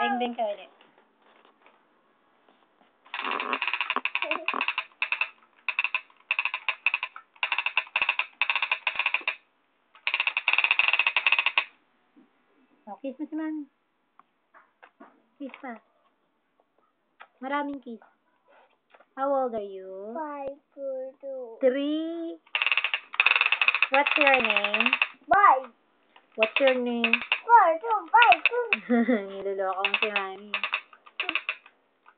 Beng-beng ka ulit. Oh, kiss mo si Mami. Kiss pa. Maraming kiss. How old are you? 5, 4, 2. 3. What's your name? 5, What's your name? 4, 2, 5, 2. Niloloko mo si Mami.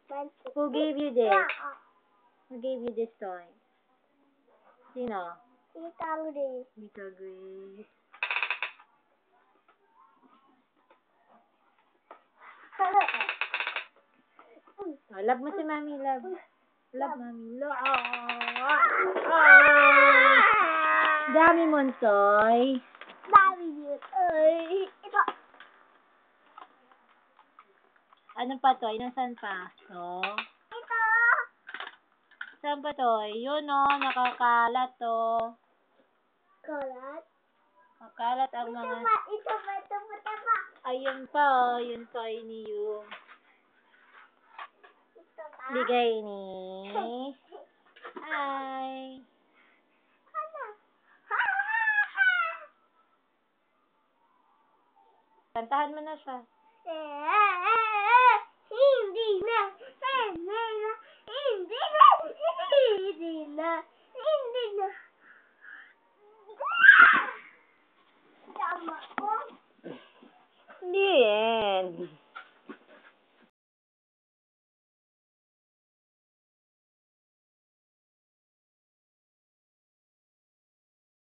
1, 2. Who gave you this? Who gave you this toy? Sino? Tita Grace. Tita Grace. Oh, love mo si Mami, love. Love, Mami. Love. Dami Monsoy. Dami yun. Ay, ito. Ano pa to? Nasaan pa? So, Ito. saan pa to? Yun o, nakakalat to. Kalat. Makalat ang Ito mga... pa. Ito pa. Ito pa. Ito pa. Ayun pa o, yun toy ni yung Ito pa. bigay ni... Hi. Ano? Kantahan mo na siya. Hindi na. Hindi na. Hindi na. Hindi na.